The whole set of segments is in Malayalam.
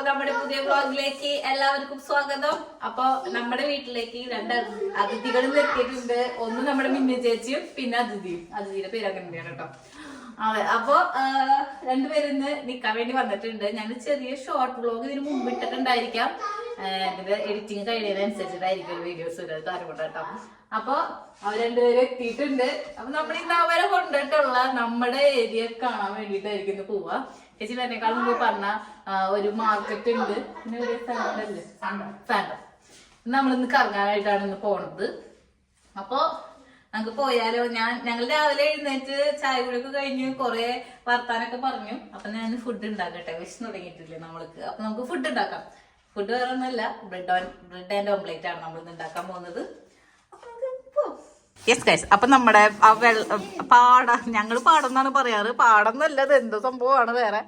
നമ്മുടെ പുതിയ വ്ളോഗിലേക്ക് എല്ലാവർക്കും സ്വാഗതം. അപ്പൊ നമ്മുടെ വീട്ടിലേക്ക് രണ്ട് അതിഥികളും എത്തിയിട്ടുണ്ട്. ഒന്ന് നമ്മുടെ മിന്നു ചേച്ചിയും പിന്നെ അതിഥിയുടെ പേര് അങ്ങനെ കേട്ടോ. അതെ, അപ്പൊ രണ്ടുപേരിന്ന് നിക്കാൻ വേണ്ടി വന്നിട്ടുണ്ട്. ഞാൻ ചെറിയ ഷോർട്ട് വ്ളോഗ് ഇതിന് മുമ്പ് ഇട്ടിട്ടുണ്ടായിരിക്കാം. എന്റെ എഡിറ്റിങ് കഴിയുന്നതിനനുസരിച്ചിട്ടായിരിക്കും വീഡിയോസ് വരുന്നത് കാര്യമുണ്ട് കേട്ടോ. അപ്പൊ അവർ രണ്ടുപേരും എത്തിയിട്ടുണ്ട്. അപ്പൊ നമ്മൾ ഇന്ന് അവരെ കൊണ്ടിട്ടുള്ള നമ്മുടെ ഏരിയ കാണാൻ വേണ്ടിട്ടായിരിക്കും ഇന്ന് പോവാ. ചേച്ചി എന്നെക്കാളും മുമ്പ് പറഞ്ഞ ഒരു മാർക്കറ്റ് ഉണ്ട്, പിന്നെ ഒരു സാൻഡം. നമ്മളിന്ന് കറങ്ങാനായിട്ടാണ് ഇന്ന് പോണത്. അപ്പൊ നമുക്ക് പോയാലോ? ഞങ്ങൾ രാവിലെ എഴുന്നേറ്റ് ചായ കുടിയൊക്കെ കഴിഞ്ഞ് കൊറേ വർത്താനൊക്കെ പറഞ്ഞു. അപ്പൊ ഞാൻ ഫുഡ് ഉണ്ടാക്കട്ടെ, വിശന്ന് തുടങ്ങിയിട്ടില്ലേ നമ്മൾക്ക്. അപ്പൊ നമുക്ക് ഫുഡ് ഉണ്ടാക്കാം. ഫുഡ് വേറെ ഒന്നല്ല, ബ്രെഡ് ആൻഡ് ഓംപ്ലേറ്റ് ആണ് നമ്മൾ ഇന്ന് ഉണ്ടാക്കാൻ പോകുന്നത്. യെസ് ഗൈസ്, അപ്പൊ നമ്മുടെ ഞങ്ങള് പാടെന്നാണ് പറയാറ്. പാടന്നല്ലത് എന്തോ സംഭവമാണ് വേറെ.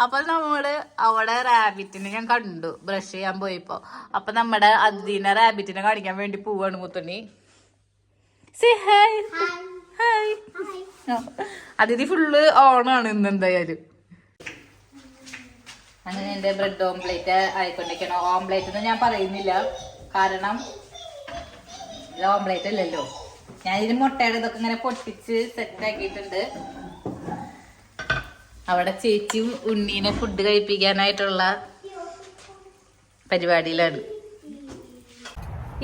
അപ്പൊ നമ്മള് അവിടെ റാബിറ്റിനെ ഞാൻ കണ്ടു ബ്രഷ് ചെയ്യാൻ പോയപ്പോ. അപ്പൊ നമ്മുടെ അതിനെ റാബിറ്റിനെ കാണിക്കാൻ വേണ്ടി പോവാണ് മുത്തുണ്ണി. അതിഥി ഫുള്ള് ഓണാണ് ഇന്ന് എന്തായാലും. അങ്ങനെ എന്റെ ബ്രെഡ് ഓംപ്ലേറ്റ് ആയിക്കൊണ്ടിരിക്കണം. ഓംപ്ലേറ്റ് എന്ന് ഞാൻ പറയുന്നില്ല, കാരണം ഇത് ഓംപ്ലേറ്റ് അല്ലല്ലോ. ഞാൻ ഇതിന് മുട്ടയുടെ ഇതൊക്കെ ഇങ്ങനെ പൊട്ടിച്ച് സെറ്റ് ആക്കിയിട്ടുണ്ട്. അവിടെ ചേച്ചിയും ഉണ്ണീനെ ഫുഡ് കഴിപ്പിക്കാനായിട്ടുള്ള പരിപാടിയിലാണ്.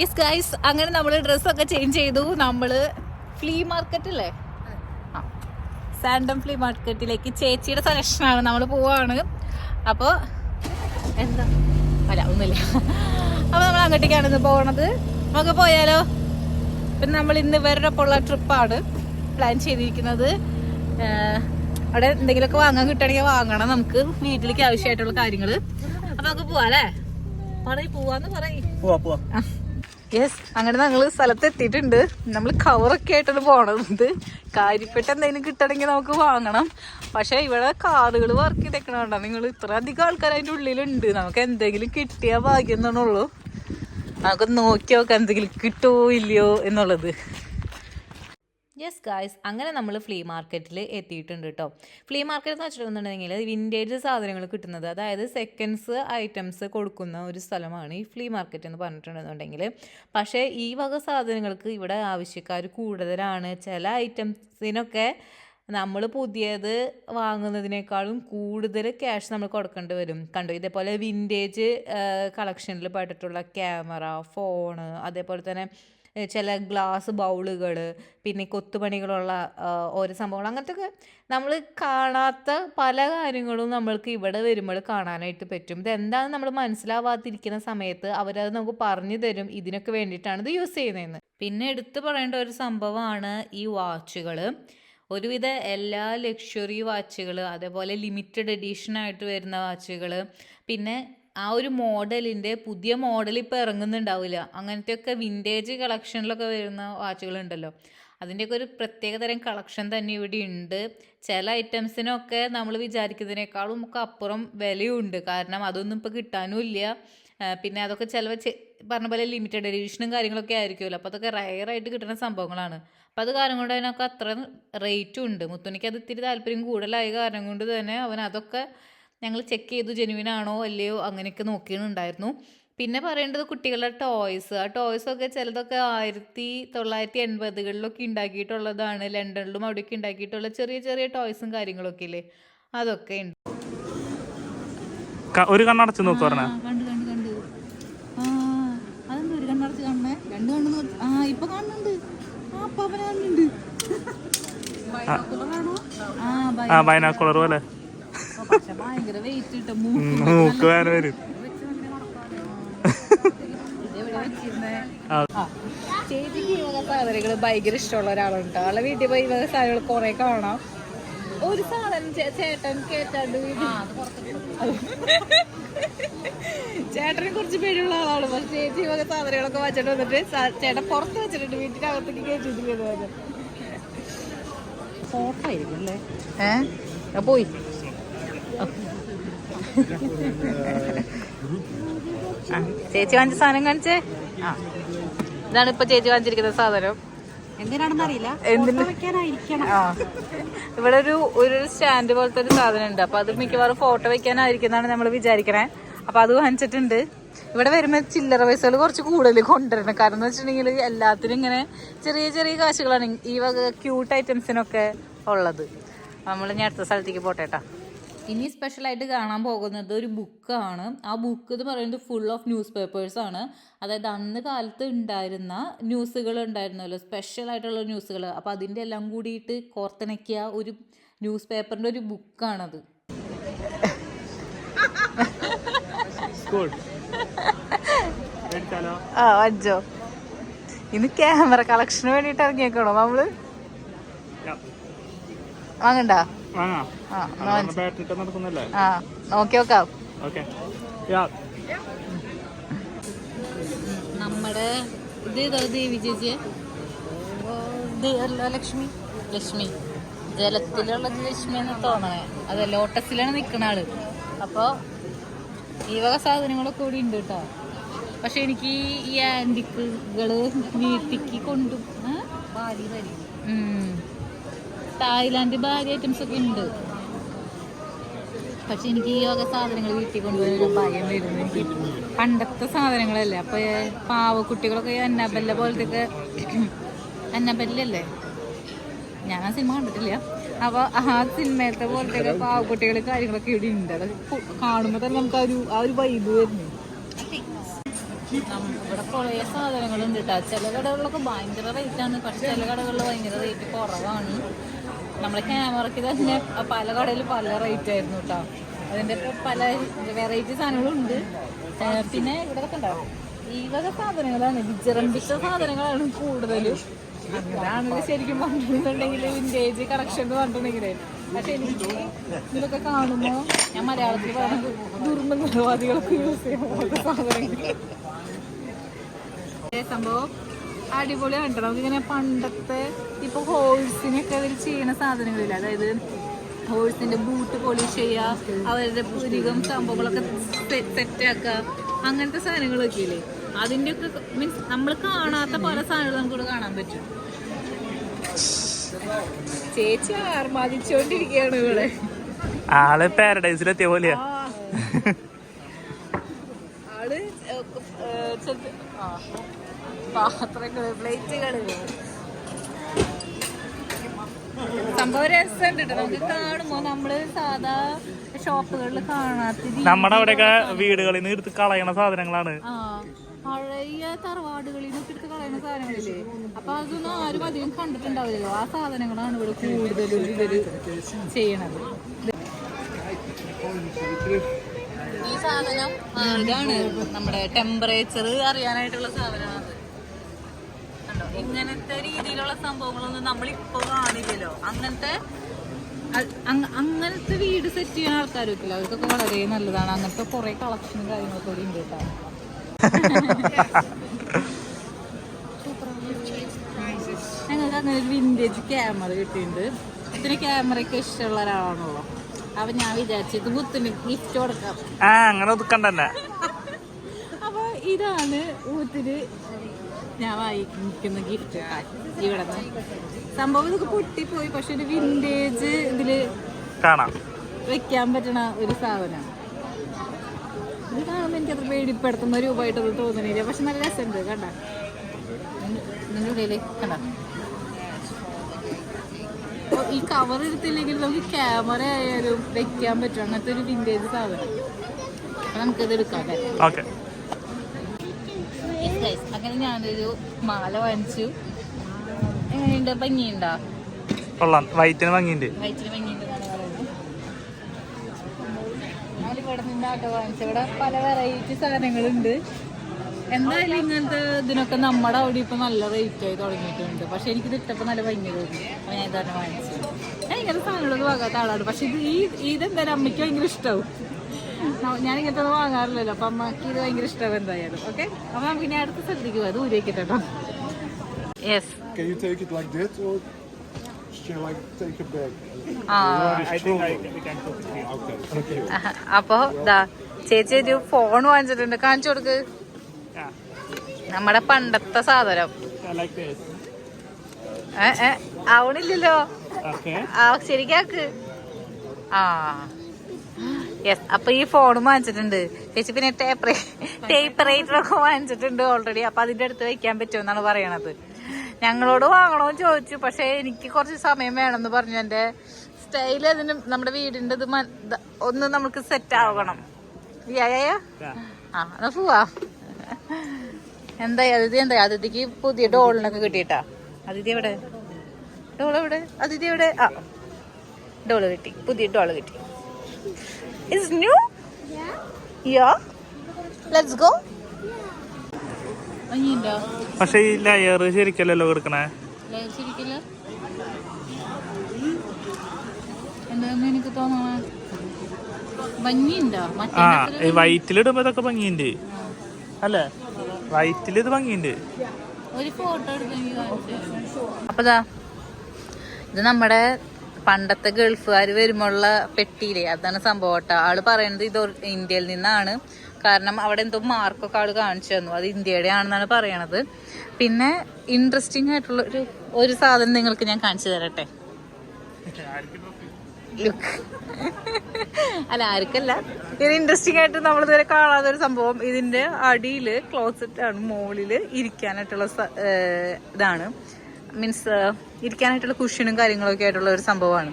യെസ് ഗൈസ്, അങ്ങനെ നമ്മള് ഡ്രസ്സൊക്കെ ചേഞ്ച് ചെയ്തു. നമ്മള് ഫ്ലീ മാർക്കറ്റ് അല്ലേ, സാൻഡം ഫ്ലീ മാർക്കറ്റിലേക്ക് ചേച്ചിയുടെ സെലക്ഷനാണ്, നമ്മൾ പോവാണ്. അപ്പൊ എന്താ അല്ല ഒന്നുമില്ല. അപ്പൊ നമ്മൾ അങ്ങോട്ടേക്കാണ് ഇന്ന് പോകണത്. നമുക്ക് പോയാലോ? പിന്നെ നമ്മൾ ഇന്ന് ഇവരുടെ ഉള്ള ട്രിപ്പാണ് പ്ലാൻ ചെയ്തിരിക്കുന്നത്. അവിടെ എന്തെങ്കിലുമൊക്കെ വാങ്ങാൻ കിട്ടുകയാണെങ്കിൽ വാങ്ങണം നമുക്ക്, വീട്ടിലേക്ക് ആവശ്യമായിട്ടുള്ള കാര്യങ്ങള്. അപ്പൊ നമുക്ക് പോവാ അല്ലേ? പോവാന്ന് പറയും. യെസ്, അങ്ങനെ ഞങ്ങള് സ്ഥലത്ത് എത്തിയിട്ടുണ്ട്. നമ്മൾ കവറൊക്കെ ആയിട്ടാണ് പോണത്. കാര്യപ്പെട്ട എന്തെങ്കിലും കിട്ടണമെങ്കിൽ നമുക്ക് വാങ്ങണം. പക്ഷെ ഇവിടെ കാറുകൾ വർക്ക് ചെയ്തേക്കണോണ്ടാ. നിങ്ങൾ ഇത്ര അധികം ആൾക്കാർ അതിൻ്റെ ഉള്ളിലുണ്ട്. നമുക്ക് എന്തെങ്കിലും കിട്ടിയാ ഭാഗ്യം എന്നാണുള്ളൂ. നമുക്ക് നോക്കി നോക്കാം എന്തെങ്കിലും കിട്ടുമോ ഇല്ലയോ എന്നുള്ളത്. യെസ് ഗായ്സ്, അങ്ങനെ നമ്മൾ ഫ്ലീ മാർക്കറ്റിൽ എത്തിയിട്ടുണ്ട് കേട്ടോ. ഫ്ലീ മാർക്കറ്റ് എന്ന് വെച്ചിട്ടുണ്ടെന്നുണ്ടെങ്കിൽ വിൻറ്റേജ് സാധനങ്ങൾ കിട്ടുന്നത്, അതായത് സെക്കൻഡ്സ് ഐറ്റംസ് കൊടുക്കുന്ന ഒരു സ്ഥലമാണ് ഈ ഫ്ലീ മാർക്കറ്റ് എന്ന് പറഞ്ഞിട്ടുണ്ടെന്നുണ്ടെങ്കിൽ. പക്ഷേ ഈ വക സാധനങ്ങൾക്ക് ഇവിടെ ആവശ്യക്കാർ കൂടുതലാണ്. ചില ഐറ്റംസിനൊക്കെ നമ്മൾ പുതിയത് വാങ്ങുന്നതിനേക്കാളും കൂടുതൽ ക്യാഷ് നമ്മൾ കൊടുക്കേണ്ടി വരും. കണ്ടു, ഇതേപോലെ വിൻറ്റേജ് കളക്ഷനിൽ പെട്ടിട്ടുള്ള ക്യാമറ, ഫോണ്, അതേപോലെ തന്നെ ചില ഗ്ലാസ് ബൗളുകൾ, പിന്നെ കൊത്തുപണികളുള്ള ഓരോ സംഭവങ്ങൾ, അങ്ങനത്തെ ഒക്കെ നമ്മൾ കാണാത്ത പല കാര്യങ്ങളും നമ്മൾക്ക് ഇവിടെ വരുമ്പോൾ കാണാനായിട്ട് പറ്റും. ഇതെന്താണെന്ന് നമ്മൾ മനസ്സിലാവാതിരിക്കുന്ന സമയത്ത് അവരത് നമുക്ക് പറഞ്ഞു തരും ഇതിനൊക്കെ വേണ്ടിയിട്ടാണ് ഇത് യൂസ് ചെയ്യുന്നതെന്ന്. പിന്നെ എടുത്തു പറയേണ്ട ഒരു സംഭവമാണ് ഈ വാച്ചുകൾ. ഒരുവിധ എല്ലാ ലക്ഷറി വാച്ചുകൾ, അതേപോലെ ലിമിറ്റഡ് എഡിഷനായിട്ട് വരുന്ന വാച്ചുകൾ, പിന്നെ ആ ഒരു മോഡലിൻ്റെ പുതിയ മോഡൽ ഇപ്പോൾ ഇറങ്ങുന്നുണ്ടാവില്ല, അങ്ങനത്തെയൊക്കെ വിൻറ്റേജ് കളക്ഷനിലൊക്കെ വരുന്ന വാച്ചുകളുണ്ടല്ലോ, അതിൻ്റെയൊക്കെ ഒരു പ്രത്യേക തരം കളക്ഷൻ തന്നെ ഇവിടെ ഉണ്ട്. ചില ഐറ്റംസിനൊക്കെ നമ്മൾ വിചാരിക്കുന്നതിനേക്കാളും ഒക്കെ അപ്പുറം വിലയുണ്ട്. കാരണം അതൊന്നും ഇപ്പോൾ കിട്ടാനും ഇല്ല. പിന്നെ അതൊക്കെ ചിലവ് പറഞ്ഞ പോലെ ലിമിറ്റഡ് എഡിഷനും കാര്യങ്ങളൊക്കെ ആയിരിക്കുമല്ലോ. അപ്പോൾ അതൊക്കെ റയറായിട്ട് കിട്ടുന്ന സംഭവങ്ങളാണ്. അപ്പോൾ അത് കാരണം കൊണ്ട് അതിനൊക്കെ അത്ര റേറ്റും ഉണ്ട്. മുത്തുണിക്ക് അത് ഇത്തിരി താല്പര്യം കൂടുതലായ കാരണം കൊണ്ട് തന്നെ അവൻ അതൊക്കെ ഞങ്ങൾ ചെക്ക് ചെയ്തു, ജെനുവിനാണോ അല്ലയോ അങ്ങനെയൊക്കെ നോക്കിയിട്ടുണ്ടായിരുന്നു. പിന്നെ പറയേണ്ടത് കുട്ടികളുടെ ടോയ്സ്. ആ ടോയ്സൊക്കെ ചിലതൊക്കെ 1980കളിലൊക്കെ ഉണ്ടാക്കിയിട്ടുള്ളതാണ്. ലണ്ടനിലും അവിടെയൊക്കെ ഉണ്ടാക്കിയിട്ടുള്ള ചെറിയ ചെറിയ ടോയ്സും കാര്യങ്ങളൊക്കെ ഇല്ലേ, അതൊക്കെ ഉണ്ട്. ഒരു കണ്ണടച്ച് നോക്ക് പറഞ്ഞ കണ്ടു അതെന്താ ഒരു കണ്ണടച്ച് കാണണേ? രണ്ട് കണ്ണ് ഇപ്പൊ കാണുന്നുണ്ട്. കാണുന്നുണ്ട്. ബൈനാക്കുളർ പോലെ ഭയങ്കര വെയിറ്റ് കിട്ടും. മൂക്ക് വേന വരും. ചേച്ചിക്ക് ഈ വക സാധനങ്ങൾ ഭയങ്കര ഇഷ്ടമുള്ള ഒരാളുണ്ട്. ആളെ വീട്ടിൽ പോയി ഈ വക സാധനങ്ങൾ കുറെ കാണാം. ഒരു സാധനം ചേട്ടൻ കേട്ടാണ്ട് ചേട്ടനെ കുറച്ച് പേരുള്ള ആളാണ്. പക്ഷെ ചേച്ചി വക സാധനങ്ങളൊക്കെ വെച്ചിട്ട് വന്നിട്ട് ചേട്ടൻ പുറത്ത് വെച്ചിട്ടുണ്ട്, വീട്ടിനകത്തേക്ക് കേട്ടിട്ടില്ല. ഫോട്ടോ ആയിരിക്കും അല്ലേ? പോയി ചേച്ചി വാങ്ങിച്ച സാധനം കാണിച്ചേ. ഇതാണ് ഇപ്പൊ ചേച്ചി വാങ്ങിച്ചിരിക്കുന്ന സാധനം. എന്തിനാണെന്ന് അറിയില്ല. ഇവിടെ ഒരു സ്റ്റാൻഡ് പോലത്തെ ഒരു സാധനം ഉണ്ട്. അപ്പൊ അത് മിക്കവാറും ഫോട്ടോ വെക്കാനായിരിക്കും എന്നാണ് നമ്മൾ വിചാരിക്കണേ. അപ്പൊ അത് വാങ്ങിച്ചിട്ടുണ്ട്. ഇവിടെ വരുമ്പോൾ ചില്ലറ പൈസകൾ കുറച്ച് കൂടുതൽ കൊണ്ടുവരണം. കാരണം എന്ന് വെച്ചിട്ടുണ്ടെങ്കിൽ എല്ലാത്തിനും ഇങ്ങനെ ചെറിയ ചെറിയ കാശുകളാണ് ഈ വക ക്യൂട്ട് ഐറ്റംസിനൊക്കെ ഉള്ളത്. നമ്മൾ ഇനി അടുത്ത സ്ഥലത്തേക്ക് പോട്ടേട്ടാ. ഇനി സ്പെഷ്യലായിട്ട് കാണാൻ പോകുന്നത് ഒരു ബുക്കാണ്. ആ ബുക്ക് എന്ന് പറയുന്നത് ഫുൾ ഓഫ് ന്യൂസ് പേപ്പേഴ്സ് ആണ്. അതായത് അന്ന് കാലത്ത് ഉണ്ടായിരുന്ന ന്യൂസുകൾ ഉണ്ടായിരുന്നല്ലോ, സ്പെഷ്യൽ ആയിട്ടുള്ള ന്യൂസുകൾ. അപ്പോൾ അതിൻ്റെ എല്ലാം കൂടിയിട്ട് കോർത്തിണക്കിയ ഒരു ന്യൂസ് പേപ്പറിൻ്റെ ഒരു ബുക്കാണത്. ആ അഞ്ചോ ഇന്ന് ക്യാമറ കളക്ഷന് വേണ്ടിട്ട് ഇറങ്ങിയേക്കണോ നമ്മള്? വാങ്ങണ്ട? നോക്കി നോക്കാം. നമ്മുടെ ഇത് ദേവി ചേച്ചി ലക്ഷ്മി ലക്ഷ്മി ജലത്തിലുള്ള ലക്ഷ്മി എന്ന് തോന്നണേ. അതെ, ലോട്ടസിലാണ് നിക്കണ ആള്. അപ്പൊ ഈ വക സാധനങ്ങളൊക്കെ കൂടി ഉണ്ട് കേട്ടോ. പക്ഷെ എനിക്ക് ഈ ആന്റിക്കുകള് വീട്ടിക്ക് കൊണ്ടു തായ്ലാന്റ് ബാഗ് ഐറ്റംസ് ഒക്കെ ഉണ്ട്. പക്ഷെ എനിക്ക് ഈ വക സാധനങ്ങൾ വീട്ടിൽ കൊണ്ടുപോകാൻ ഭയം വരുന്നു. എനിക്ക് പണ്ടത്തെ സാധനങ്ങളല്ലേ. അപ്പൊ പാവക്കുട്ടികളൊക്കെ അന്നബല്ല പോലത്തെ ഒക്കെ, അന്നബല്ലല്ലേ, ഞാൻ ആ സിനിമ കണ്ടിട്ടില്ല. അപ്പൊ ആ സിനിമയിലത്തെ പോലത്തെ പാവക്കുട്ടികൾ കാര്യങ്ങളൊക്കെ ഇവിടെ ഉണ്ട്. അത് കാണുമ്പോ തന്നെ നമുക്ക് ആ ഒരു വൈബ് വരുന്നു. ഇവിടെ കുറേ സാധനങ്ങളുണ്ട് കേട്ടോ. ചില കടകളിലൊക്കെ ഭയങ്കര റേറ്റാണ്, പക്ഷെ ചില കടകളിൽ ഭയങ്കര റേറ്റ് കുറവാണ്. നമ്മുടെ ക്യാമറയ്ക്ക് തന്നെ പല കടയിൽ പല റേറ്റ് ആയിരുന്നു കേട്ടോ. അതിൻ്റെ പല വെറൈറ്റി സാധനങ്ങളുണ്ട്. പിന്നെ ഇവിടെ ഒക്കെ ഉണ്ടാവും ഈ വക സാധനങ്ങളാണ്, വിജറമ്പിച്ച സാധനങ്ങളാണ് കൂടുതലും. അങ്ങനെയാണെങ്കിൽ ശരിക്കും പറഞ്ഞിട്ടുണ്ടെങ്കിൽ വിൻറ്റേജ് കളക്ഷൻ എന്ന് പറഞ്ഞിട്ടുണ്ടെങ്കിലേ. പക്ഷെ എനിക്ക് ഇതൊക്കെ കാണുമ്പോൾ ഞാൻ മലയാളത്തിൽ പറയുന്നത് ദുർമന്ത്രവാദികളൊക്കെ യൂസ് ചെയ്യുന്ന സാധനങ്ങൾ. സംഭവം അടിപൊളിയാണ് കേട്ടോ. നമുക്കിങ്ങനെ പണ്ടത്തെ ഇപ്പോൾ ഹോഴ്സിനൊക്കെ അവർ ചെയ്യുന്ന സാധനങ്ങളില്ല. അതായത് ഹോഴ്സിൻ്റെ ബൂട്ട് പോളിഷ് ചെയ്യുക, അവരുടെ പുരികം സംഭവങ്ങളൊക്കെ സെറ്റാക്കുക, അങ്ങനത്തെ സാധനങ്ങളൊക്കെ ഇല്ലേ. അതിൻ്റെ ഒക്കെ മീൻസ് നമ്മൾ കാണാത്ത പല സാധനങ്ങളും നമുക്കിവിടെ കാണാൻ പറ്റും. ചേച്ചി ആർമാദിച്ചോണ്ടിരിക്കുകയാണ് ഇവിടെ. ആള് പാരഡൈസിലെത്തിയ പോലെയാ. ആള് പാത്രങ്ങള് പ്ലേറ്റുകള് സംഭവം രസമുണ്ട് കേട്ടോ. നമുക്ക് കാണുമ്പോ നമ്മള് സാധാ ഷോപ്പുകളിൽ കാണാത്ത നമ്മുടെ അവിടെയൊക്കെ വീടുകളിൽ നിന്ന് എടുത്ത് കളയണ സാധനങ്ങളാണ്. പഴയ തറവാടുകളിൽ നിന്നൊക്കെ എടുത്ത് കളയുന്ന സാധനങ്ങളില്ലേ. അപ്പൊ അതൊന്നും ആരും അധികം കണ്ടിട്ടുണ്ടാവില്ലല്ലോ. ആ സാധനങ്ങളാണ് ഇവിടെ കൂടുതലും ഇവര് ചെയ്യണത്. ഈ സാധനം ഇതാണ് നമ്മുടെ ടെമ്പറേച്ചർ അറിയാനായിട്ടുള്ള സാധനമാണ്. ഇങ്ങനത്തെ രീതിയിലുള്ള സംഭവങ്ങളൊന്നും നമ്മളിപ്പോ കാണില്ലല്ലോ. അങ്ങനത്തെ വീട് സെറ്റ് ചെയ്യുന്ന ആൾക്കാരൊക്കെ ഇല്ല, അവർക്കൊക്കെ വളരെ നല്ലതാണ്. അങ്ങനത്തെ കുറെ കളക്ഷനും കാര്യങ്ങളൊക്കെ ഇവിടെ ഉണ്ട് കേട്ടോ. ഞങ്ങൾക്ക് അങ്ങനെ ഒരു വിന്റേജ് ക്യാമറ കിട്ടിയിട്ടുണ്ട്. ഇതിന് ക്യാമറയ്ക്ക് ഇഷ്ടമുള്ള ഒരാളാണല്ലോ. അപ്പൊ ഞാൻ വിചാരിച്ചത് ബുത്തിന് ഗിഫ്റ്റ് കൊടുക്കാം. അങ്ങനെ ഒതുക്കണ്ടല്ലേ. അപ്പൊ ഇതാണ് ഊത്തിന് ഞാൻ വാങ്ങിക്കുന്ന ഗിഫ്റ്റ് ഇവിടെ. സംഭവം ഇതൊക്കെ പൊട്ടിപ്പോയി, പക്ഷെ ഒരു വിന്റേജ് ഇതില് കാണാം വെക്കാൻ പറ്റണ ഒരു സാധനം. ഇത് കാണുമ്പോൾ എനിക്കത്ര പേടിപ്പെടുത്തുന്ന രൂപമായിട്ടൊന്നും തോന്നണില്ല, പക്ഷെ നല്ല രസമുണ്ട്. കണ്ട നിങ്ങളുടെ കയ്യില് കണ്ട. ഈ കവർ എടുത്തില്ലെങ്കിൽ നമുക്ക് ക്യാമറ ആയാലും വെക്കാൻ പറ്റും. അങ്ങനത്തെ ഒരു വിന്റേജ് സാധനം. അപ്പൊ നമുക്കിത് എടുക്കാം. അങ്ങനെ ഞാനൊരു മാല വാങ്ങിച്ചു. എങ്ങനെയുണ്ട്? ഭംഗിയുണ്ടോ? വൈറ്റിന് ഭംഗിയുണ്ട്. വൈറ്റിന് ഭംഗിയുണ്ട് എന്നാണ് പറയുന്നത്. ഞാനിവിടെ നിന്നാട്ടോ വാങ്ങിച്ചു. ഇവിടെ പല വെറൈറ്റി സാധനങ്ങളുണ്ട്. എന്തായാലും ഇങ്ങനത്തെ ഇതിനൊക്കെ നമ്മുടെ അവിടെ ഇപ്പൊ നല്ല റേറ്റ് ആയി തുടങ്ങിയിട്ടുണ്ട്. പക്ഷെ എനിക്കിത് ഇട്ടപ്പോൾ നല്ല ഭംഗി തോന്നി. അപ്പൊ ഞാൻ ഇതാണ് വാങ്ങിച്ചത്. ഞാൻ ഇങ്ങനത്തെ സാധനങ്ങളൊന്നും വാങ്ങാത്ത ആളാണ്. പക്ഷെ ഇതെന്തായാലും അമ്മയ്ക്ക് ഭയങ്കര ഇഷ്ടമാവും. ഞാൻ ഇങ്ങനത്തെ ഒന്നും വാങ്ങാറില്ലല്ലോ. അപ്പൊ അമ്മക്ക് ഇത് ഭയങ്കര ഇഷ്ടമാവും എന്തായാലും. ഓക്കെ, അപ്പൊ നമുക്ക് ഇനി അടുത്ത സ്ഥലത്തേക്ക് പോകാം. ദൂരേക്ക് കേട്ടോ. യെസ്. അപ്പൊ ചേച്ചി ഒരു ഫോൺ വാങ്ങിച്ചിട്ടുണ്ട്. കാണിച്ചു കൊടുക്ക്. നമ്മുടെ പണ്ടത്തെ സാധനം. ആവണില്ലല്ലോ. ശരിക്കാക്ക്. യെസ്, അപ്പൊ ഈ ഫോണും വാങ്ങിച്ചിട്ടുണ്ട് ചേച്ചി. പിന്നെ ടേപ്പ് റൈറ്റർ ഒക്കെ വാങ്ങിച്ചിട്ടുണ്ട് ഓൾറെഡി. അപ്പൊ അതിന്റെ അടുത്ത് വെക്കാൻ പറ്റുമെന്നാണ് പറയണത്. ഞങ്ങളോട് വാങ്ങണോന്ന് ചോദിച്ചു, പക്ഷെ എനിക്ക് കുറച്ച് സമയം വേണമെന്ന് പറഞ്ഞു. എന്റെ സ്റ്റൈൽ അതിന് നമ്മുടെ വീടിന്റെ ഇത് ഒന്ന് നമുക്ക് സെറ്റ് ആവണം. ആ എന്നാ പോവാ. എന്തായി അതിഥി? എന്താ അതിഥിക്ക് പുതിയ ഡോളിനൊക്കെ കിട്ടിയിട്ടാ? അതിഥി എവിടെ? ഡോൾ എവിടെ? അതിഥി എവിടെ? ആ, ഡോള് കിട്ടി, പുതിയ ഡോള് കിട്ടി. Is new? Yeah. Let's go. അയ്യണ്ടോ? പക്ഷെ ഈ ലെയർ ശരിക്കല്ലല്ലോ കൊടുക്കണേ. ലെയർ ശരിക്കല്ല. എന്താന്ന് എനിക്ക് തോന്നണ ഭംഗിയുണ്ടോ? ആ, ഈ വൈറ്റിലിടുമ്പോ ഇതൊക്കെ ഭംഗിയുണ്ട് അല്ലേ? വൈറ്റിൽ ഇത് ഭംഗിയുണ്ട്. ഒരു ഫോട്ടോ എടുത്തെങ്കിൽ. അപ്പൊ ഇത് നമ്മുടെ പണ്ടത്തെ ഗൾഫുകാർ വരുമ്പോഴുള്ള പെട്ടിയില്ലേ, അതാണ് സംഭവം കേട്ടോ. ആള് പറയുന്നത് ഇത് ഇന്ത്യയിൽ നിന്നാണ്. കാരണം അവിടെ എന്തോ മാർക്കൊക്കെ ആള് കാണിച്ചു തന്നു, അത് ഇന്ത്യയുടെ ആണെന്നാണ് പറയണത്. പിന്നെ ഇൻട്രസ്റ്റിംഗ് ആയിട്ടുള്ള ഒരു സാധനം നിങ്ങൾക്ക് ഞാൻ കാണിച്ചു തരട്ടെ. ലുക്ക്. അല്ല, ആർക്കല്ല, ഇത് ഇൻട്രസ്റ്റിംഗ് ആയിട്ട് നമ്മളിതുവരെ കാണാത്ത ഒരു സംഭവം. ഇതിന്റെ അടിയില് ക്ലോസറ്റ് ആണ്, മുകളില് ഇരിക്കാനായിട്ടുള്ള ഇതാണ്. മീൻസ് ഇരിക്കാനായിട്ടുള്ള കുഷ്യനും കാര്യങ്ങളൊക്കെ ആയിട്ടുള്ള ഒരു സംഭവമാണ്.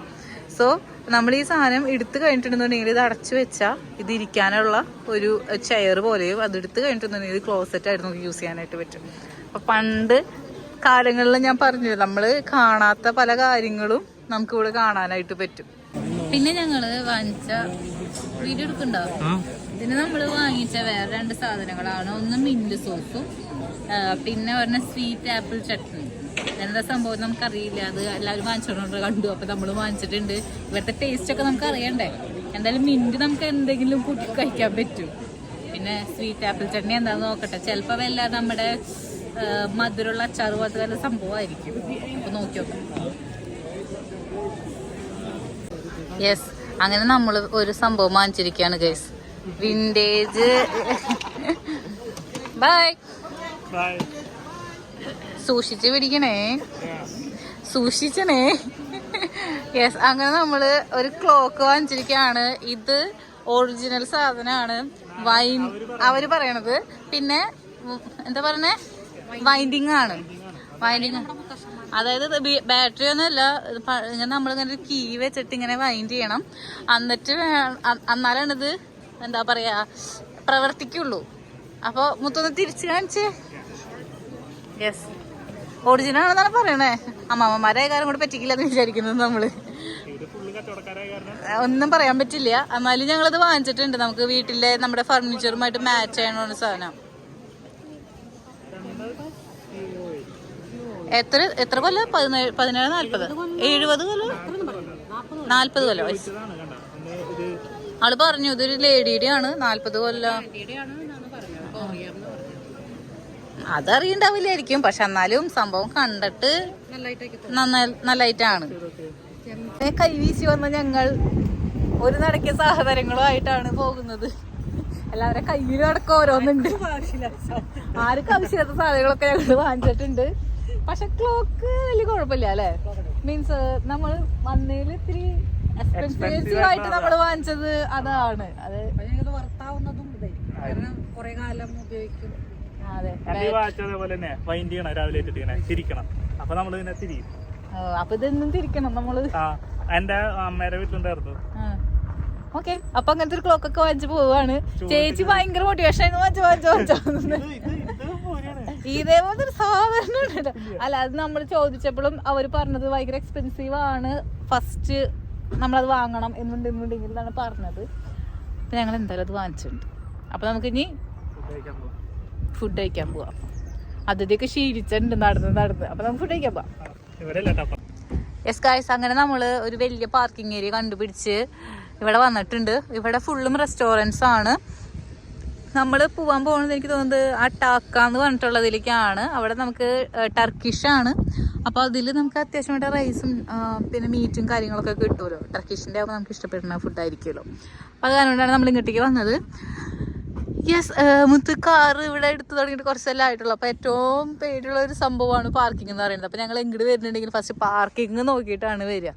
സോ നമ്മൾ ഈ സാധനം എടുത്തു കഴിഞ്ഞിട്ടുണ്ടെന്നുണ്ടെങ്കിൽ ഇത് അടച്ചു വെച്ചാൽ ഇത് ഇരിക്കാനുള്ള ഒരു ചെയർ പോലെയും, അത് എടുത്തു കഴിഞ്ഞിട്ടുണ്ടെങ്കിൽ ഇത് ക്ലോസറ്റ് ആയിട്ട് നമുക്ക് യൂസ് ചെയ്യാനായിട്ട് പറ്റും. അപ്പം പണ്ട് കാലങ്ങളിൽ ഞാൻ പറഞ്ഞു, നമ്മൾ കാണാത്ത പല കാര്യങ്ങളും നമുക്കിവിടെ കാണാനായിട്ട് പറ്റും. പിന്നെ ഞങ്ങള് വാങ്ങിച്ച വീഡിയോ എടുക്കുന്നുണ്ടാവും. ഇതിന് നമ്മൾ വാങ്ങിച്ച വേറെ 2 സാധനങ്ങളാണ്. ഒന്ന് മിന്റ് സോസും പിന്നെ പറഞ്ഞ സ്വീറ്റ് ആപ്പിൾ ചട്നി. എന്താ സംഭവം നമുക്കറിയില്ല, അത് എല്ലാവരും വാങ്ങിച്ചോണ്ട് കണ്ടു. അപ്പൊ നമ്മൾ വാങ്ങിച്ചിട്ടുണ്ട്. ഇവിടുത്തെ ടേസ്റ്റ് ഒക്കെ നമുക്ക് അറിയണ്ടേ. എന്തായാലും മിന്റ് നമുക്ക് എന്തെങ്കിലും കൂട്ടി കഴിക്കാൻ പറ്റും. പിന്നെ സ്വീറ്റ് ആപ്പിൾ ചട്നി എന്താന്ന് നോക്കട്ടെ. ചിലപ്പോ വല്ല നമ്മുടെ മധുരമുള്ള അച്ചാറ് പോലത്തെ വല്ല സംഭവമായിരിക്കും. അപ്പൊ നോക്കി നോക്കാം. യെസ്, അങ്ങനെ നമ്മൾ ഒരു സംഭവം വാങ്ങിച്ചിരിക്കുകയാണ് ഗൈസ്. വിന്റേജ്. ബൈ. സൂക്ഷിച്ച് പിടിക്കണേ, സൂക്ഷിച്ചണേ. യെസ്, അങ്ങനെ നമ്മള് ഒരു ക്ലോക്ക് വാങ്ങിച്ചിരിക്കുകയാണ്. ഇത് ഒറിജിനൽ സാധനമാണ്. വൈൻ അവര് പറയണത്. പിന്നെ എന്താ പറയണേ, വൈൻഡിങ് ആണ്. വൈൻഡിങ് അതായത് ബാറ്ററി ഒന്നുമല്ല. ഇങ്ങനെ നമ്മളിങ്ങനെ ഒരു കീ വെച്ചിട്ട് ഇങ്ങനെ വൈൻഡ് ചെയ്യണം. എന്നിട്ട് എന്നാലാണ് ഇത് എന്താ പറയാ പ്രവർത്തിക്കുള്ളൂ. അപ്പൊ മുത്തൊന്ന് തിരിച്ചു കാണിച്ചേ. യെസ്, ഒറിജിനൽ ആണെന്നാണ് പറയണേ. അമ്മാമ്മമാരെ കാര്യം കൂടെ പറ്റിക്കില്ലെന്ന് വിചാരിക്കുന്നത് നമ്മള്. ഒന്നും പറയാൻ പറ്റില്ല. എന്നാലും ഞങ്ങളത് വാങ്ങിച്ചിട്ടുണ്ട്. നമുക്ക് വീട്ടിലെ നമ്മുടെ ഫർണിച്ചറുമായിട്ട് മാച്ച് ചെയ്യണ സാധനം. എത്ര കൊല്ലം? 17, 40, 70 കൊല്ലം, 40 കൊല്ലം വയസ്സ്. ആള് പറഞ്ഞു ഇതൊരു ലേഡിയുടെ ആണ്. 40 കൊല്ലം അതറിയണ്ടാവില്ലായിരിക്കും. പക്ഷെ എന്നാലും സംഭവം കണ്ടിട്ട് നല്ലായിട്ടാണ്. കൈവീശി വന്ന ഞങ്ങൾ ഒരു നടക്കിയ സാഹചര്യങ്ങളുമായിട്ടാണ് പോകുന്നത്. എല്ലാവരുടെ കയ്യിലും അടക്കം ഓരോന്നുണ്ട്. ആർക്കും ആവശ്യമില്ലാത്ത സാധനങ്ങളൊക്കെ ഞങ്ങൾ വാങ്ങിച്ചിട്ടുണ്ട്. പക്ഷെ ക്ലോക്ക് വലിയ കുഴപ്പമില്ല അല്ലെ. മീൻസ് നമ്മൾ വന്നതിൽ ഇത്തിരി എക്സ്പെൻസീവ് ആയിട്ട് നമ്മൾ വാങ്ങിച്ചത് അതാണ്. അത് കുറെ കാലം ഉപയോഗിക്കും. അതെ, അപ്പൊ ഇതൊന്നും തിരിക്കണം നമ്മള്. എന്റെ അമ്മേടെ വീട്ടിലുണ്ടായിരുന്നു. ഓക്കെ, അപ്പൊ അങ്ങനത്തെ ഒരു ക്ലോക്ക് ഒക്കെ വാങ്ങിച്ചു പോവാണ്. ചേച്ചി ഭയങ്കര മോട്ടിവേഷൻ വാങ്ങിച്ചോ. ഇതേപോലത്തെ ഒരു സാധനം ഉണ്ട്. അല്ല, അത് നമ്മൾ ചോദിച്ചപ്പോഴും അവര് പറഞ്ഞത് ഭയങ്കര എക്സ്പെൻസീവ് ആണ്, ഫസ്റ്റ് നമ്മളത് വാങ്ങണം എന്നുണ്ടെന്നാണ് പറഞ്ഞത്. അപ്പൊ ഞങ്ങൾ എന്തായാലും അത് വാങ്ങിച്ചിട്ടുണ്ട്. അപ്പൊ നമുക്ക് ഇനി ഫുഡ് കഴിക്കാൻ പോവാം. അതിഥിയൊക്കെ ക്ഷീണിച്ചിട്ടുണ്ട് നടന്ന്. അപ്പൊ നമുക്ക് ഫുഡ് കഴിക്കാൻ പോവാം. യെസ് ഗായ്സ്, അങ്ങനെ നമ്മള് ഒരു വലിയ പാർക്കിംഗ് ഏരിയ കണ്ടുപിടിച്ച് ഇവിടെ വന്നിട്ടുണ്ട്. ഇവിടെ ഫുള്ളും റെസ്റ്റോറൻറ്റ്സ് ആണ്. നമ്മൾ പോകാൻ പോകുന്നത് എനിക്ക് തോന്നുന്നത് ആ ടാക്ക എന്ന് പറഞ്ഞിട്ടുള്ളതിലേക്കാണ്. അവിടെ നമുക്ക് ടർക്കിഷാണ്. അപ്പോൾ അതിൽ നമുക്ക് അത്യാവശ്യമായിട്ട് റൈസും പിന്നെ മീറ്റും കാര്യങ്ങളൊക്കെ കിട്ടുമല്ലോ. ടർക്കിഷിൻ്റെ ആകുമ്പോൾ നമുക്ക് ഇഷ്ടപ്പെടുന്ന ഫുഡായിരിക്കുമല്ലോ. അപ്പോൾ അത് കാരണമാണ് നമ്മൾ ഇങ്ങോട്ടേക്ക് വന്നത്. യെസ്, മുത്ത് കാറ് ഇവിടെ എടുത്തു തുടങ്ങിയിട്ട് കുറച്ചെല്ലാം ആയിട്ടുള്ളൂ. അപ്പോൾ ഏറ്റവും പേടിയുള്ള ഒരു സംഭവമാണ് പാർക്കിംഗ് എന്ന് പറയുന്നത്. അപ്പോൾ ഞങ്ങൾ എങ്ങോട്ട് വരുന്നുണ്ടെങ്കിൽ ഫസ്റ്റ് പാർക്കിംഗ് നോക്കിയിട്ടാണ് വരിക.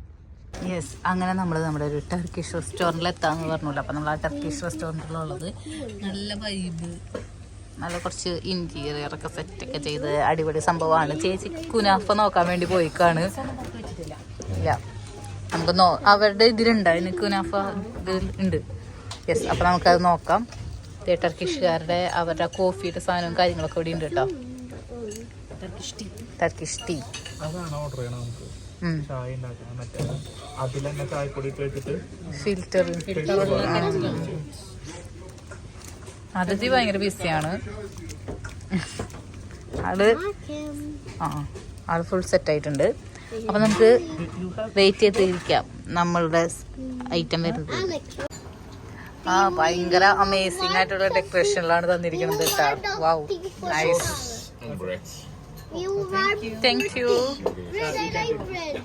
യെസ്, അങ്ങനെ നമ്മൾ നമ്മുടെ ഒരു ടർക്കിഷ് റെസ്റ്റോറൻറ്റിൽ എത്താമെന്ന് പറഞ്ഞല്ലോ. അപ്പം നമ്മൾ ആ ടർക്കിഷ് റെസ്റ്റോറൻറ്റിലുള്ളത് നല്ല വൈബ്, നല്ല കുറച്ച് ഇൻറ്റീരിയറൊക്കെ സെറ്റൊക്കെ ചെയ്ത് അടിപൊളി സംഭവമാണ്. ചേച്ചി കുനാഫ നോക്കാൻ വേണ്ടി പോയിക്കാണ്. ഇല്ല, നമുക്ക് അവരുടെ ഇതിലുണ്ട്, അതിന് കുനാഫ ഇതിൽ ഉണ്ട്. യെസ്, അപ്പം നമുക്കത് നോക്കാം. ടർക്കിഷുകാരുടെ അവരുടെ കോഫിയുടെ സാധനവും കാര്യങ്ങളൊക്കെ ഇവിടെ ഉണ്ട് കേട്ടോ. ടർക്കിഷ് ടീ അതാണ് ഓർഡർ ചെയ്യണം നമുക്ക്. ചായ ഉണ്ടാക്കണം, മറ്റേ അതിൽ തന്നെ ചായപ്പൊടി ഇട്ടിട്ട് ഫിൽറ്റർ. അതിഥി ഭയങ്കര ബിസിയാണ്. ആള് ഫുൾ സെറ്റ് ആയിട്ടുണ്ട്. അപ്പൊ നമുക്ക് വെയിറ്റ് ചെയ്തിരിക്കാം നമ്മളുടെ ഐറ്റം വരുന്നത്. ഭയങ്കര അമേസിംഗ് ആയിട്ടുള്ള ഡെക്കറേഷനിലാണ് തന്നിരിക്കുന്നത് കേട്ടോ. Wow, nice. Thank you. Bread, I like bread.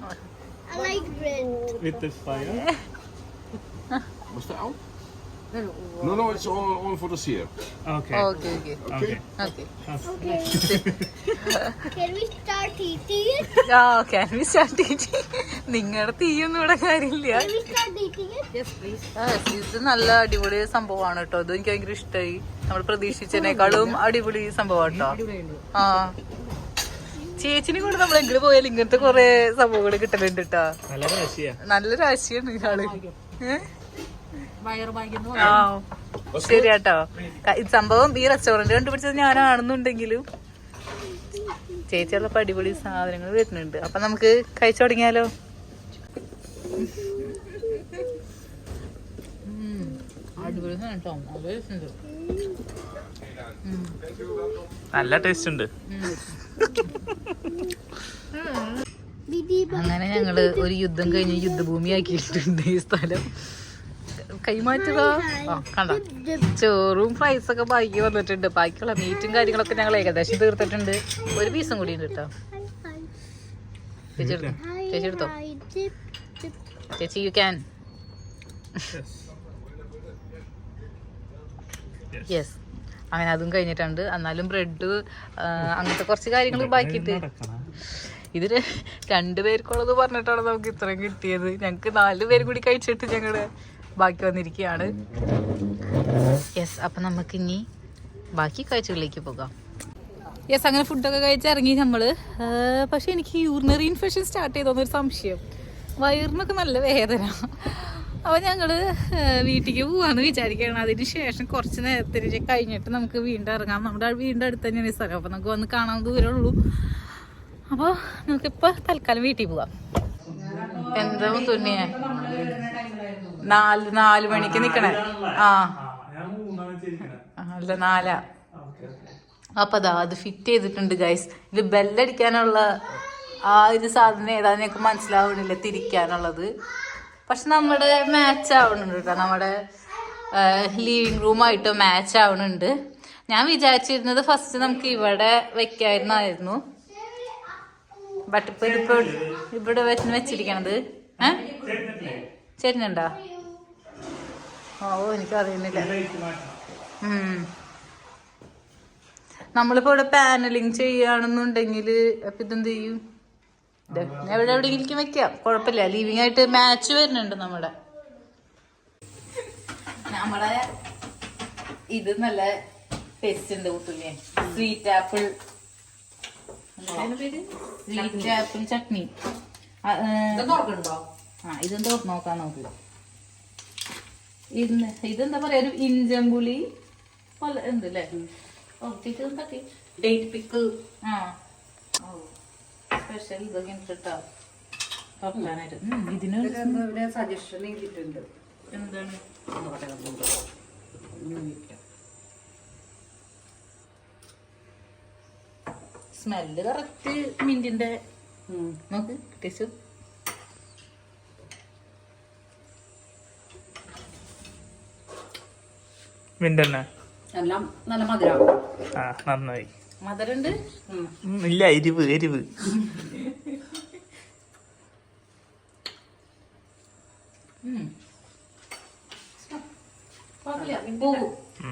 I like bread. with the fire. Was that out? No, it's all for the sear. Okay. Okay. Okay. Okay. Okay. Can we start eating it? Can we start eating? നിങ്ങളുടെ തീയൊന്നും ഇവിടെ കാര്യമില്ല. Can we start eating it? Yes, please. ഇത് നല്ല അടിപൊളി സംഭവമാണ് കേട്ടോ. ഇത് എനിക്ക് ഭയങ്കര ഇഷ്ടമായി. നമ്മൾ പ്രതീക്ഷിച്ചതിനേക്കാളും അടിപൊളി സംഭവം കേട്ടോ. ചേച്ചിനെ കൊണ്ട് നമ്മൾ എങ്ങനെ പോയാലും ഇങ്ങനത്തെ കൊറേ സംഭവങ്ങൾ കിട്ടലുണ്ട് കേട്ടോ. നല്ല രാശിയാണ് ഇയാള്. ശരിയാട്ടോ. സംഭവം ഈ റെസ്റ്റോറന്റ് കണ്ടുപിടിച്ചത് ഞാനാണെന്നുണ്ടെങ്കിലും ചേച്ചിയുള്ളപ്പോ അടിപൊളി സാധനങ്ങൾ വരുന്നുണ്ട്. അപ്പൊ നമുക്ക് കഴിച്ചു തുടങ്ങിയാലോ? അടിപൊളി കേട്ടോ, നല്ല ടേസ്റ്റ് ഉണ്ട്. അങ്ങനെ ഞങ്ങള് ഒരു യുദ്ധം കഴിഞ്ഞ് യുദ്ധഭൂമി ആക്കിയിട്ടുണ്ട് ഈ സ്ഥലം. കൈമാറ്റുക. കണ്ട, ചോറും ഫ്രൈസൊക്കെ ബാക്കി വന്നിട്ടുണ്ട്. ബാക്കിയുള്ള മീറ്റും കാര്യങ്ങളൊക്കെ ഞങ്ങൾ ഏകദേശം തീർത്തിട്ടുണ്ട്. ഒരു പീസും കൂടി ഉണ്ട് കേട്ടോ. ചേച്ചി എടുത്തോ. ചേച്ചി യു ക്യാൻ. യെസ്, അങ്ങനെ അതും കഴിഞ്ഞിട്ടുണ്ട്. എന്നാലും ബ്രെഡ് അങ്ങനത്തെ കുറച്ച് കാര്യങ്ങൾ ബാക്കിയിട്ട് ഇത് 2 പേർക്കുള്ളത് പറഞ്ഞിട്ടാണ് നമുക്ക് ഇത്രയും കിട്ടിയത്. ഞങ്ങൾക്ക് 4 പേര് കൂടി കഴിച്ചിട്ട് ഞങ്ങള് ബാക്കി വന്നിരിക്കുകയാണ്. യെസ്, അപ്പം നമുക്ക് ഇനി ബാക്കി കാഴ്ചകളിലേക്ക് പോകാം. യെസ്, അങ്ങനെ ഫുഡൊക്കെ കഴിച്ചിറങ്ങി നമ്മള്. പക്ഷെ എനിക്ക് യൂറിനറി ഇൻഫെക്ഷൻ സ്റ്റാർട്ട് ചെയ്തോന്നൊരു സംശയം. വയറിനൊക്കെ നല്ല വേദന. അപ്പോൾ ഞങ്ങൾ വീട്ടിലേക്ക് പോകാമെന്ന് വിചാരിക്കുകയാണ്. അതിന് ശേഷം കുറച്ച് നേരത്തിന് കഴിഞ്ഞിട്ട് നമുക്ക് വീണ്ടും ഇറങ്ങാം. നമ്മുടെ വീടിൻ്റെ അടുത്ത് തന്നെയാണ് ഈ സ്ഥലം. അപ്പോൾ നമുക്ക് വന്ന് കാണാൻ ദൂരമേ ഉള്ളൂ. അപ്പോൾ നമുക്കിപ്പോൾ തൽക്കാലം വീട്ടിൽ പോവാം. എന്താ തുന്നിയ 4 മണിക്ക് നിൽക്കണേ. അല്ല 4. അപ്പോൾ അതാ അത് ഫിറ്റ് ചെയ്തിട്ടുണ്ട് ഗൈസ്. ഇത് ബെല്ലടിക്കാനുള്ള ആ ഒരു സാധനം ഏതാന്ന് ഞങ്ങൾക്ക് മനസ്സിലാവണില്ല, തിരിക്കാനുള്ളത്. പക്ഷെ നമ്മുടെ മാച്ച് ആവണുണ്ട് കേട്ടോ. നമ്മുടെ ലിവിങ് റൂമായിട്ട് മാച്ച് ആവണുണ്ട്. ഞാൻ വിചാരിച്ചിരുന്നത് ഫസ്റ്റ് നമുക്ക് ഇവിടെ വെക്കായിരുന്നായിരുന്നു. ബട്ട് ഇപ്പൊ ഇതിപ്പോ ഇവിടെ വെച്ചിരിക്കണത് ചേരുന്നുണ്ടോ? എനിക്കറിയുന്നില്ല. നമ്മളിപ്പോ ഇവിടെ പാനലിങ് ചെയ്യുകയാണെന്നുണ്ടെങ്കിൽ അപ്പൊ ഇതെന്ത് ചെയ്യും? എവിടെയെങ്കിലും വെക്കാം, കുഴപ്പമില്ല. ലിവിങ് ആയിട്ട് മാച്ച് വരുന്നുണ്ട്. നമ്മുടെ ഇത് നല്ല ടേസ്റ്റ് ഉണ്ട് കൂട്ടുല്ലേ. Sweet apple chutney. ഇതെന്താ നോക്കാൻ നോക്ക്. ഇതെന്താ പറയാ, ഒരു ഇഞ്ചമ്പുളി പോലെ ഉണ്ടല്ലേ. Date pickle. സ്പെഷ്യൽ ഇതൊക്കെ ഇട്ടിട്ടാ തുറക്കാനായിട്ട്. ഇതിന് സജഷൻ കിട്ടുന്നുണ്ട്. എന്താണ് സ്മെല്ല് കറക്റ്റ് മിന്റിന്റെ. നോക്ക് ടേസ്റ്റ്. മിന്റ് എല്ലാം നല്ല മധുരം. നന്നായി. മധുരണ്ട് ഇല്ല, എരിവ്.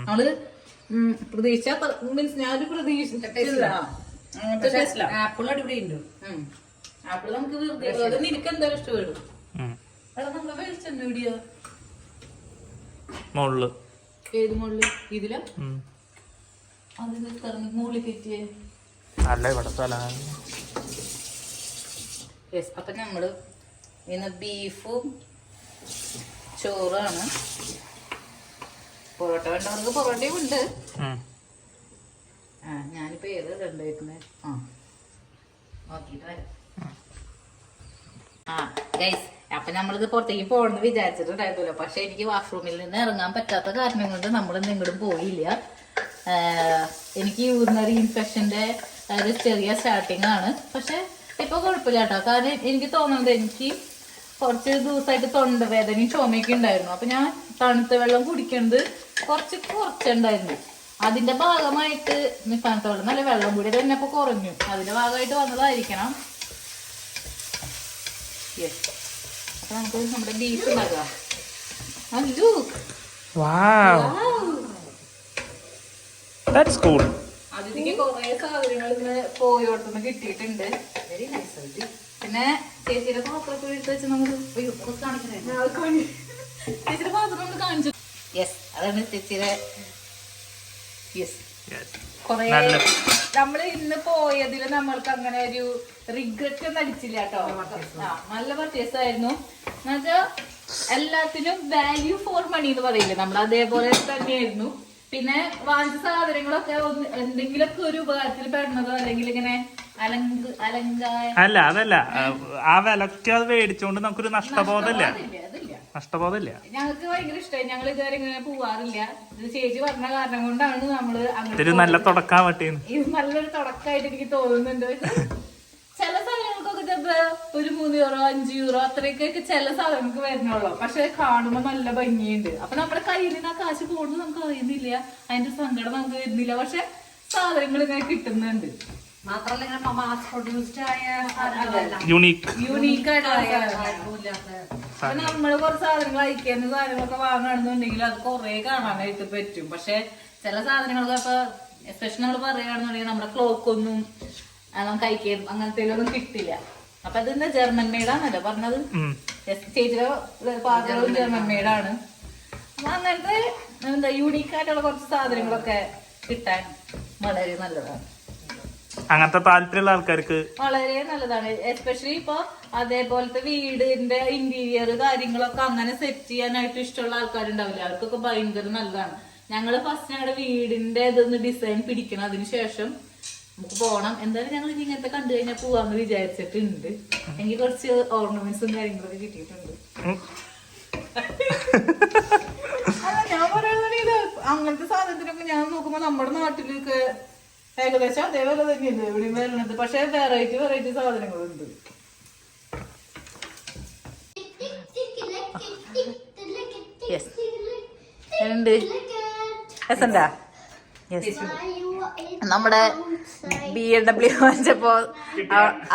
നമ്മള് പ്രതീക്ഷിച്ച മീൻസ് ഞാനൊരു പ്രതീക്ഷിച്ചില്ല. ആപ്പിൾ അടിപൊളി ഉണ്ട്. ആപ്പിൾ നമുക്ക് നിനക്ക് എന്തായാലും ഇഷ്ടപ്പെടും. എടാ നമ്മളെ വെളിച്ചെണ്ണ എവിടെയാ? മുകളില്. ഏത് മുകളില്? ഇതിലാ? ഉം. അതിന് കറങ്ങി മുകളിൽ കയറ്റിയേ. അല്ല ഇവിടെ സ്ഥലം. യെസ്, അപ്പൊ നമ്മള് ഇന്ന് ബീഫും ചോറാണ്. പൊറോട്ട വേണ്ടവർക്ക് പൊറോട്ടയും ഉണ്ട്. ഞാനിപ്പോ ഏത് കണ്ടുവെക്കുന്നേ? നോക്കിട്ട് വരാം. ഗൈസ്, അപ്പൊ നമ്മളിത് പുറത്തേക്ക് പോകണമെന്ന് വിചാരിച്ചിട്ടുണ്ടായിരുന്നല്ലോ. പക്ഷെ എനിക്ക് വാഷ്റൂമിൽ നിന്ന് ഇറങ്ങാൻ പറ്റാത്ത കാരണം കൊണ്ട് നമ്മളിന്ന് എങ്ങോട്ടും പോയില്ല. എനിക്ക് യൂറിനറി ഇൻഫെക്ഷന്റെ ഒരു ചെറിയ സ്റ്റാർട്ടിങ് ആണ്. പക്ഷെ ഇപ്പൊ കുഴപ്പമില്ല കേട്ടോ. കാരണം എനിക്ക് തോന്നുന്നത് എനിക്ക് കുറച്ച് ദിവസമായിട്ട് തൊണ്ടവേദനയും ചുമയൊക്കെ ഉണ്ടായിരുന്നു. അപ്പൊ ഞാൻ തണുത്ത വെള്ളം കുടിക്കുന്നത് കുറച്ചുണ്ടായിരുന്നു. അതിന്റെ ഭാഗമായിട്ട് തണുത്ത വെള്ളം നല്ല വെള്ളം കൂടി തന്നെ ഇപ്പൊ കുറഞ്ഞു. അതിന്റെ ഭാഗമായിട്ട് വന്നതായിരിക്കണം. അപ്പൊ നമുക്ക് നമ്മുടെ ബീഫ് ഉണ്ടാക്കാം. അതിലേക്ക് കുറെ സാധനങ്ങൾ ഇങ്ങനെ പോയോട്ടന്ന് കിട്ടിയിട്ടുണ്ട്. വെരി നൈസ് ആയിട്ട്. പിന്നെ ചേച്ചിയുടെ പാത്രമൊക്കെ എടുത്ത് വെച്ച് നമുക്ക് ചേച്ചിയുടെ പാത്രം നമ്മൾ കാണിച്ചു. യെസ്, അതാണ് ചേച്ചിയുടെ. യെസ്, കൊറേ നമ്മള് ഇന്ന് പോയതില് നമ്മൾക്ക് അങ്ങനെ ഒരു റിഗ്രറ്റ് ഒന്നും അടിച്ചില്ല കേട്ടോ. നല്ല പർച്ചേസ് ആയിരുന്നു. എന്നുവെച്ചാ എല്ലാത്തിനും വാല്യൂ ഫോർ മണി എന്ന് പറയില്ലേ, നമ്മൾ അതേപോലെ തന്നെയായിരുന്നു. പിന്നെ വാങ്ങിച്ച സാധനങ്ങളൊക്കെ എന്തെങ്കിലുമൊക്കെ ഒരു ഉപകാരത്തിൽ പെടുന്നതോ അല്ലെങ്കിൽ ഇങ്ങനെ അല്ല അതല്ല ആ വിലക്ക് അത് മേടിച്ചോണ്ട് നമുക്കൊരു നഷ്ടബോധമില്ല. ഞങ്ങൾക്ക് ഭയങ്കര ഇഷ്ടമായി. ഞങ്ങൾ ഇതുവരെ ഇങ്ങനെ പോവാറില്ല. ഇത് ചേച്ചി പറഞ്ഞ കാരണം കൊണ്ടാണ് നമ്മള് അങ്ങനെ. നല്ല തുടക്കാവട്ടെ. ഇത് നല്ലൊരു തുടക്കമായിട്ട് എനിക്ക് തോന്നുന്നുണ്ട്. ചില സാധനങ്ങൾക്കൊക്കെ ചിലപ്പോ ഒരു 3 യൂറോ 5 യൂറോ അത്രയൊക്കെ ചില സാധനങ്ങൾക്ക് വരുന്നുള്ളൂ. പക്ഷെ കാണുമ്പോ നല്ല ഭംഗിയുണ്ട്. അപ്പൊ നമ്മുടെ കയ്യിൽ നിന്ന് ആ കാശ് പോകുന്നത് നമുക്ക് അറിയുന്നില്ല, അതിന്റെ സങ്കടം നമുക്ക് വരുന്നില്ല. പക്ഷെ സാധനങ്ങൾ ഇങ്ങനെ കിട്ടുന്നുണ്ട്. മാത്രമല്ല ഇങ്ങനെ മാസ് പ്രൊഡ്യൂസ്ഡ് ആയ യൂണീക്കായിട്ടുള്ള നമ്മള് കുറച്ച് സാധനങ്ങൾ അയക്കുന്ന സാധനങ്ങളൊക്കെ വാങ്ങുകയാണെന്നുണ്ടെങ്കിൽ അത് കുറെ കാണാനായിട്ട് പറ്റും. പക്ഷെ ചില സാധനങ്ങളൊക്കെ ഇപ്പൊ എസ്പെഷ്യലി നമ്മൾ പറയുകയാണെന്നുണ്ടെങ്കിൽ നമ്മുടെ ക്ലോക്കൊന്നും നമുക്ക് അയക്കാൻ അങ്ങനത്തെ ഒന്നും കിട്ടില്ല. അപ്പൊ അതെന്താ ജർമ്മൻ മെയ്ഡാണല്ലോ പറഞ്ഞത്. ചേച്ചിയുടെ പാചകവും ജർമ്മൻ മെയ്ഡാണ്. അങ്ങനത്തെ എന്താ യൂണീക്കായിട്ടുള്ള കുറച്ച് സാധനങ്ങളൊക്കെ കിട്ടാൻ വളരെ നല്ലതാണ്. അങ്ങനത്തെ താല്പര്യമുള്ള ആൾക്കാർക്ക് വളരെ നല്ലതാണ്. എസ്പെഷ്യലി ഇപ്പൊ അതേപോലത്തെ വീടിന്റെ ഇന്റീരിയർ കാര്യങ്ങളൊക്കെ അങ്ങനെ സെറ്റ് ചെയ്യാനായിട്ട് ഇഷ്ടമുള്ള ആൾക്കാരുണ്ടാവില്ല. അവർക്കൊക്കെ ഭയങ്കര നല്ലതാണ്. ഞങ്ങള് ഫസ്റ്റ് ഞങ്ങളുടെ വീടിന്റെ ഇതൊന്ന് ഡിസൈൻ പിടിക്കണം, അതിനുശേഷം നമുക്ക് പോണം. എന്തായാലും ഞങ്ങൾ ഇനി ഇങ്ങനത്തെ കണ്ടു കഴിഞ്ഞാൽ പോവാന്ന് വിചാരിച്ചിട്ടുണ്ട്. എനിക്ക് കുറച്ച് ഓർണമെന്റ്സും കാര്യങ്ങളൊക്കെ കിട്ടിയിട്ടുണ്ട്. അല്ല, ഞാൻ പറയുന്നത് ഇത് അങ്ങനത്തെ സാധനത്തിനൊക്കെ ഞാൻ നോക്കുമ്പോ നമ്മുടെ നാട്ടിലൊക്കെ ഏകദേശം അതേപോലെ തന്നെയല്ലേ ഇവിടെ വരുന്നത്. പക്ഷെ വെറൈറ്റി സാധനങ്ങളുണ്ട്. നമ്മുടെ BMW വാങ്ങിച്ചപ്പോ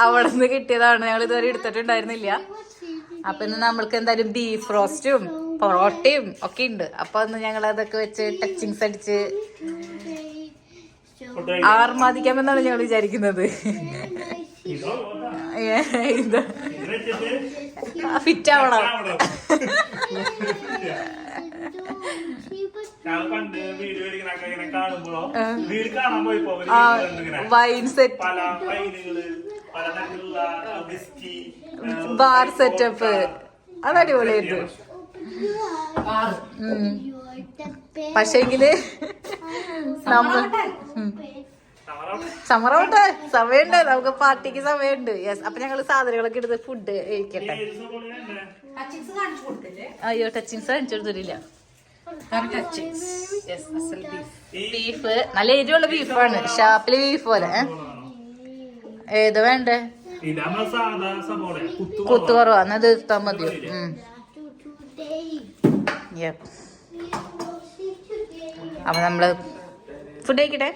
അവിടെ നിന്ന് കിട്ടിയതാണ്. ഞങ്ങൾ ഇതുവരെ എടുത്തിട്ടുണ്ടായിരുന്നില്ല. അപ്പൊ ഇന്ന് നമ്മൾക്ക് എന്തായാലും ബീഫ് റോസ്റ്റും പൊറോട്ടയും ഒക്കെ ഉണ്ട്. അപ്പൊ ഇന്ന് ഞങ്ങൾ അതൊക്കെ വെച്ച് ടച്ചിങ്സ് അടിച്ച് ആർമാദിക്കാമെന്നാണ് ഞങ്ങൾ വിചാരിക്കുന്നത്. ഫിറ്റ് ആവണം. വൈൻ സെറ്റ്, ബാർ സെറ്റപ്പ്, അത് അടിപൊളിയായിട്ട്. പക്ഷെങ്കില് സമറോട്ടെ സമയമുണ്ട്, നമുക്ക് പാർട്ടിക്ക് സമയമുണ്ട്. യെസ്, അപ്പൊ ഞങ്ങള് സാധനങ്ങളൊക്കെ എടുത്ത് ഫുഡ് കഴിക്കട്ടെ. അയ്യോ, ടച്ചിങ്സ് കാണിച്ചു കൊടുത്തിട്ടില്ല. ബീഫ് നല്ല എരിവുള്ള ബീഫാണ്, ഷാപ്പില് ബീഫ് പോലെ. ഏത് വേണ്ടേ? കുത്തു കുറവാ, എന്നാ തീർത്താ മതിയോ? അപ്പൊ നമ്മള് ഫുഡ് കഴിക്കട്ടെ.